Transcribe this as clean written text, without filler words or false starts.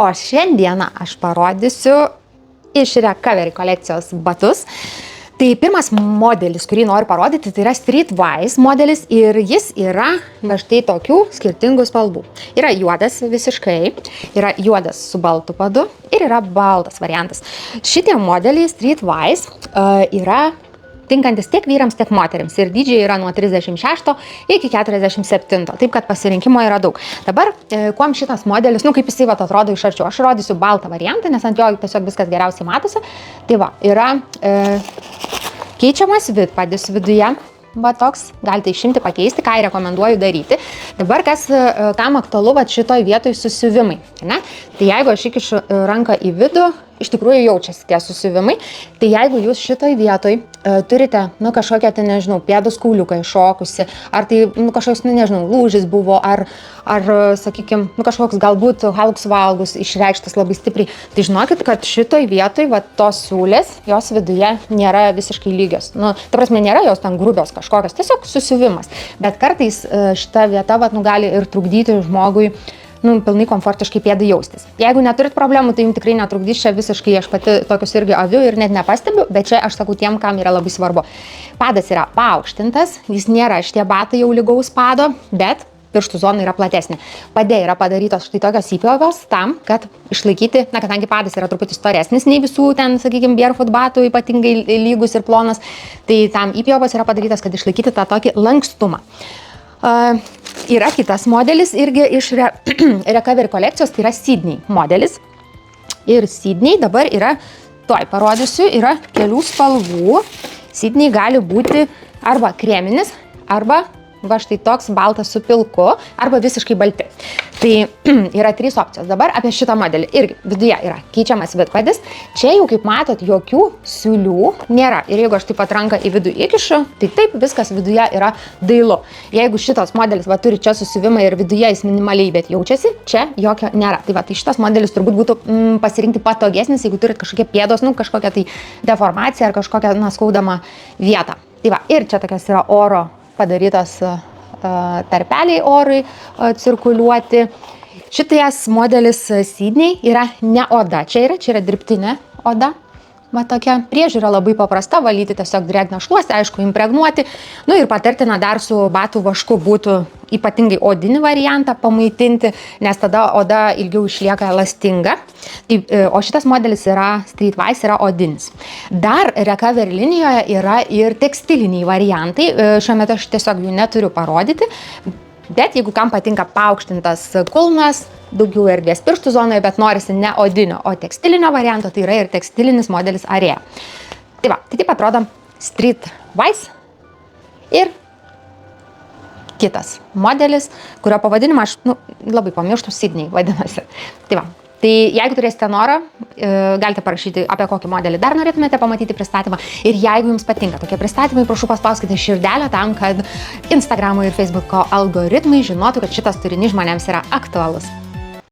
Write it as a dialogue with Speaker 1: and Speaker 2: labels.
Speaker 1: O šiandieną aš parodysiu iš Recovery kolekcijos batus. Tai pirmas modelis, kurį noriu parodyti, tai yra Streetwise modelis ir jis yra va štai tokių skirtingų spalvų. Yra juodas visiškai, yra juodas su baltu padu ir yra baltas variantas. Šitie modeliai Streetwise yra tinkantis tiek vyrams, tiek moteriams. Ir dydžiai yra nuo 36 iki 47. Taip, kad pasirinkimo yra daug. Dabar, kuom šitas modelis, kaip jisai atrodo iš arčiau. Aš rodysiu baltą variantą, nes ant jo tiesiog viskas geriausiai matosi. Tai va, yra keičiamas vidpadis viduje. Va toks, galite išimti, pakeisti, ką rekomenduoju daryti. Dabar kam aktualu šitoj vietoj susiuvimai. Ne? Tai jeigu aš įkišu ranką į vidų, iš tikrųjų jaučiasi tie susiuvimai. Tai jeigu jūs šitoj vietoj turite, kažkokią, tai nežinau, pėdos kauliuką iššokusi, ar tai, kažkoks, nežinau, lūžis buvo, ar sakykime, kažkoks galbūt halks valgus išreikštas labai stipriai, tai žinokit, kad šitoj vietoj, va, tos siūlės, jos viduje nėra visiškai lygios. Ta prasme, nėra jos ten grubios kažkokios, tiesiog susiuvimas. Bet kartais šita vieta, va, gali ir trukdyti žmogui pilnai komfortiškai pėdai jaustis. Jeigu neturit problemų, tai jums tikrai netrukdys, čia visiškai aš pati tokius irgi aviu ir net nepastebiu, bet čia aš sakau tiem, kam yra labai svarbu. Padas yra paaukštintas, jis nėra šitie batai jau lygaus pado, bet pirštų zona yra platesnė. Pade yra padarytos štai tokios įpjovos tam, kad išlaikyti, kadangi padas yra truputį storesnis nei visų ten, sakykime, barefoot batų, ypatingai lygus ir plonas, tai tam įpjovos yra padarytos, kad išlaikyti tą tokį lankstumą. Yra kitas modelis irgi iš Recovery kolekcijos, tai yra Sydney modelis. Ir Sydney dabar yra, parodysiu, yra kelių spalvų. Sydney gali būti arba kreminis, arba va štai toks baltas su pilku, arba visiškai balti. Tai yra 3 opcijos. Dabar apie šitą modelį irgi viduje yra keičiamas vidpadis. Čia jau, kaip matot, jokių siūlių nėra. Ir jeigu aš taip pat ranką į vidų įkišu, tai taip viskas viduje yra dailu. Jeigu šitas modelis turi čia susiuvimą ir viduje jis minimaliai, bet jaučiasi, čia jokio nėra. Tai va, tai šitas modelis turbūt būtų pasirinkti patogesnis, jeigu turit kažkokią pėdos, kažkokią tai deformaciją ar kažkokią skaudamą vietą. Tai va, ir čia tokias yra oro padarytas tarpeliai orui cirkuliuoti. Šitas modelis Sydney yra ne oda, čia yra dirbtinė oda. Va tokia priežiūra labai paprasta, valyti tiesiog drėgną šluostę, aišku, impregnuoti. Ir patartina dar su batų vašku būtų ypatingai odinį variantą pamaitinti, nes tada oda ilgiau išlieka elastinga. O šitas modelis Streetwise yra odinis. Dar Recovery linijoje yra ir tekstiliniai variantai. Šiuo metu aš tiesiog jų neturiu parodyti. Bet jeigu kam patinka paaukštintas kulnas, daugiau erdvės pirštų zonoje, bet norisi ne odinio, o tekstilinio varianto, tai yra ir tekstilinis modelis Area. Tai va, tai taip atrodo Streetwise ir kitas modelis, kurio pavadinimą aš labai pamirštu, Sydney vadinasi. Tai va. Tai jeigu turėsite norą, galite parašyti, apie kokį modelį dar norėtumėte pamatyti pristatymą. Ir jeigu jums patinka tokie pristatymai, prašau paspauskite širdelę tam, kad Instagramo ir Facebooko algoritmai žinotų, kad šitas turinys žmonėms yra aktualus.